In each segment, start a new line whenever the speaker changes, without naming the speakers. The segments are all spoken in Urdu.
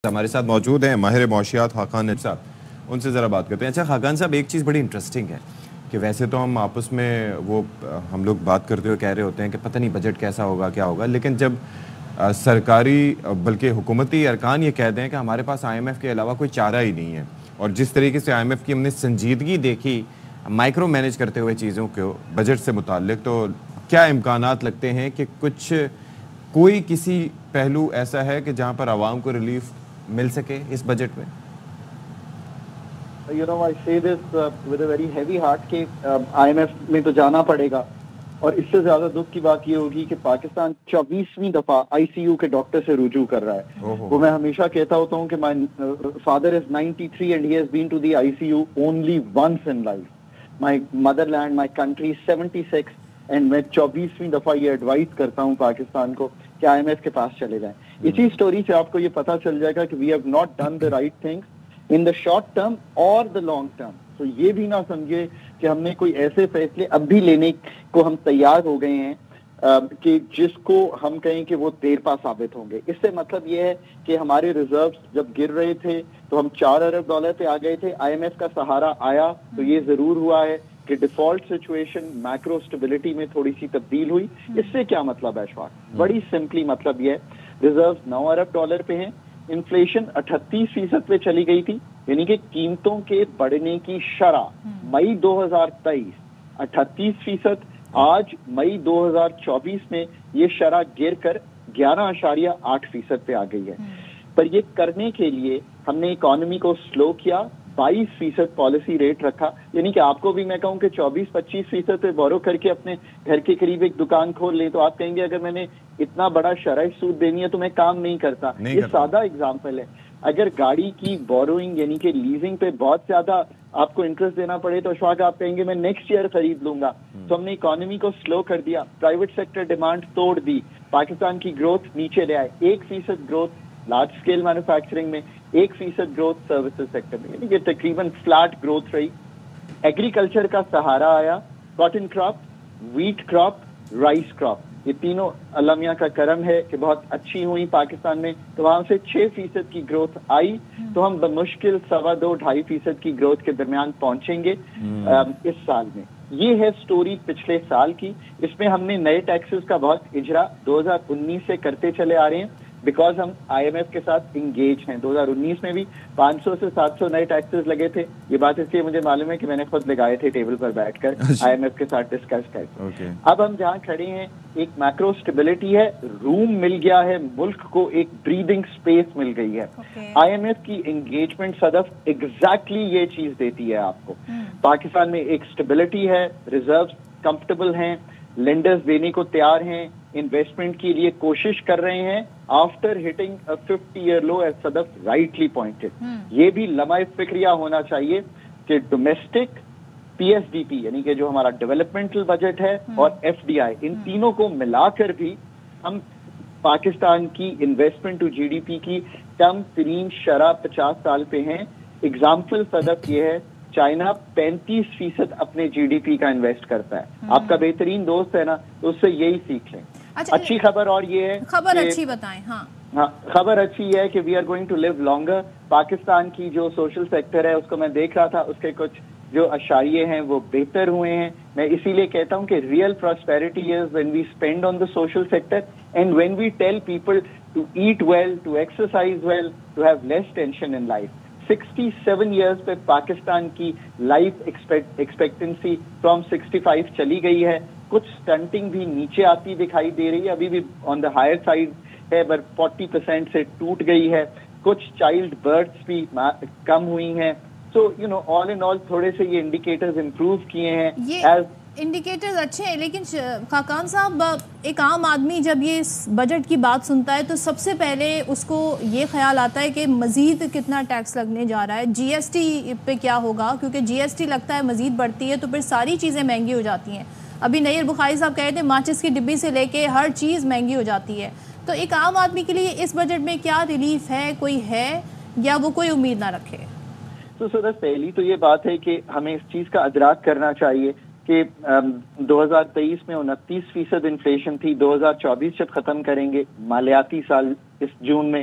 ہمارے ساتھ موجود ہیں ماہر معاشیات خاقان صاحب، ان سے ذرا بات کرتے ہیں۔ اچھا خاقان صاحب، ایک چیز بڑی انٹرسٹنگ ہے کہ ویسے تو ہم آپس میں ہم لوگ بات کرتے ہوئے کہہ رہے ہوتے ہیں کہ پتہ نہیں بجٹ کیسا ہوگا کیا ہوگا، لیکن جب سرکاری بلکہ حکومتی ارکان یہ کہہ دیں کہ ہمارے پاس آئی ایم ایف کے علاوہ کوئی چارہ ہی نہیں ہے، اور جس طریقے سے آئی ایم ایف کی ہم نے سنجیدگی دیکھی مائکرو مینیج کرتے ہوئے چیزوں کو بجٹ سے متعلق، تو کیا امکانات لگتے ہیں کہ کوئی کسی پہلو ایسا ہے کہ جہاں پر عوام کو ریلیف مل سکے اس بجٹ میں؟
I say this with a very heavy heart کہ آئی ایم ایف میں تو جانا پڑے گا، اور اس سے زیادہ دکھ کی بات یہ ہوگی کہ پاکستان 24ویں دفعہ آئی سی یو کے ڈاکٹر سے رجوع کر رہا ہے۔ وہ میں ہمیشہ کہتا ہوتا ہوں کہ my father is 93 and he has been to the ICU only once in life. My motherland, my country 76 and میں 24ویں دفعہ یہ ایڈوائز کرتا ہوں پاکستان کو کہ آئی ایم ایف کے پاس چلے جائیں۔ اسی سٹوری سے آپ کو یہ پتا چل جائے گا کہ we have not done the right things in the short term or the long term. تو یہ بھی نہ سمجھے کہ ہم نے کوئی ایسے فیصلے اب بھی لینے کو ہم تیار ہو گئے ہیں کہ جس کو ہم کہیں کہ وہ دیر پا ثابت ہوں گے۔ اس سے مطلب یہ ہے کہ ہمارے ریزروز جب گر رہے تھے تو ہم $4 ارب پہ آ گئے تھے، آئی ایم ایف کا سہارا آیا تو یہ ضرور ہوا ہے کہ ڈیفالٹ سچویشن میکرو اسٹیبلٹی میں تھوڑی سی تبدیل ہوئی۔ اس سے کیا مطلب ہے اشفاق؟ بڑی سمپلی مطلب یہ ہے، ریزروز $9 ارب پہ ہیں، انفلیشن 38% پہ چلی گئی تھی، یعنی کہ قیمتوں کے بڑھنے کی شرح مئی 2023 38%، آج مئی 2024 میں یہ شرح گر کر 11.8% پہ آ گئی ہے۔ پر یہ کرنے کے لیے ہم نے اکانومی کو سلو کیا، 22% پالیسی ریٹ رکھا، یعنی کہ آپ کو بھی میں کہوں کہ 24-25% پہ بورو کر کے اپنے گھر کے قریب ایک دکان کھول لیں تو آپ کہیں گے اگر میں نے اتنا بڑا شرعی سود دینی ہے تو میں کام نہیں کرتا۔ یہ سادہ اگزامپل ہے۔ اگر گاڑی کی بوروئنگ یعنی کہ لیزنگ پہ بہت زیادہ آپ کو انٹرسٹ دینا پڑے تو اشفاق آپ کہیں گے میں نیکسٹ ایئر خرید لوں گا۔ تو ہم نے اکانومی کو سلو کر دیا، پرائیویٹ سیکٹر ڈیمانڈ توڑ دی، پاکستان کی گروتھ نیچے لے آئے، 1% گروتھ لارج اسکیل مینوفیکچرنگ میں، 1% گروتھ سروسز سیکٹر میں، یعنی کہ تقریباً فلیٹ گروتھ رہی۔ ایگریکلچر کا سہارا آیا، cotton crop, wheat crop, rice crop, یہ تینوں اللہ میاں کا کرم ہے کہ بہت اچھی ہوئی پاکستان میں، تو وہاں سے 6% کی گروتھ آئی، تو ہم بمشکل 2.25-2.5% کی گروتھ کے درمیان پہنچیں گے اس سال میں۔ یہ ہے سٹوری پچھلے سال کی۔ اس میں ہم نے نئے ٹیکسز کا بہت اجرا 2019 سے کرتے چلے آ رہے ہیں، بیکاز ہم آئی ایم ایف کے ساتھ انگیج ہیں۔ 2019 میں بھی 500 سے 700 نئے ٹیکسز لگے تھے، یہ بات اس لیے مجھے معلوم ہے کہ میں نے خود لگائے تھے ٹیبل پر بیٹھ کر آئی ایم ایف کے ساتھ ڈسکس کر کے۔ اب ہم جہاں کھڑے ہیں ایک میکرو اسٹیبلٹی ہے، روم مل گیا ہے، ملک کو ایک بریدنگ سپیس مل گئی ہے۔ آئی ایم ایف کی انگیجمنٹ صدف ایگزیکٹلی یہ چیز دیتی ہے آپ کو۔ پاکستان میں ایک اسٹیبلٹی ہے، ریزروز کمفرٹیبل ہیں، لینڈرز دینے کو تیار ہیں، انویسٹمنٹ کے لیے کوشش کر رہے ہیں after hitting 50-year low as صدف رائٹلی پوائنٹڈ۔ یہ بھی لمحہ فکریہ ہونا چاہیے کہ domestic P S D P یعنی کہ جو ہمارا ڈیولپمنٹل بجٹ ہے اور ایف ڈی آئی، ان تینوں کو ملا کر بھی ہم پاکستان کی investment to G D P کی کم ترین شرح 50 سال پہ ہیں۔ اگزامپل صدف یہ ہے، چائنا 35% اپنے جی ڈی پی کا انویسٹ کرتا ہے۔ آپ کا بہترین دوست ہے نا، تو اس سے یہی سیکھ لیں۔ اچھی خبر اور یہ ہے،
خبر اچھی بتائیں۔
ہاں خبر اچھی یہ ہے کہ we are going to live longer. Pakistan کی جو سوشل سیکٹر ہے اس کو میں دیکھ رہا تھا، اس کے کچھ جو اشاریے ہیں وہ بہتر ہوئے ہیں۔ میں اسی لیے کہتا ہوں کہ real prosperity is when we spend on the social sector and when we tell people to eat well, to exercise well, to have less tension in life. 67 years پہ پاکستان کی لائف ایکسپیکٹنسی فرام 65 چلی گئی ہے۔ کچھ سٹنٹنگ بھی نیچے آتی دکھائی دے رہی ہے، ابھی بھی آن دا ہائر سائڈ ہے، بٹ 40% سے ٹوٹ گئی ہے۔ کچھ چائلڈ برتھس بھی کم ہوئی ہیں۔ سو آل ان آل تھوڑے سے یہ انڈیکیٹرز امپروو کیے ہیں۔
انڈیکیٹرز اچھے ہیں، لیکن خاقان صاحب ایک عام آدمی جب یہ بجٹ کی بات سنتا ہے تو سب سے پہلے اس کو یہ خیال آتا ہے کہ مزید کتنا ٹیکس لگنے جا رہا ہے، جی ایس ٹی پہ کیا ہوگا، کیونکہ جی ایس ٹی لگتا ہے مزید بڑھتی ہے تو پھر ساری چیزیں مہنگی ہو جاتی ہیں۔ ابھی نیر بخاری صاحب کہے تھے ماچس کی ڈبی سے لے کے ہر چیز مہنگی ہو جاتی ہے، تو ایک عام آدمی کے لیے اس بجٹ میں کیا ریلیف ہے، کوئی ہے یا وہ کوئی امید نہ رکھے؟
تو سر پہلی تو یہ بات ہے کہ ہمیں اس چیز کا ادراک کرنا چاہیے کہ 2023 میں 29% انفلیشن تھی، 2024 جب ختم کریں گے مالیاتی سال اس جون میں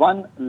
1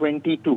22,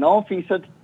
9%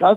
10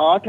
8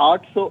800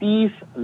30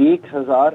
1000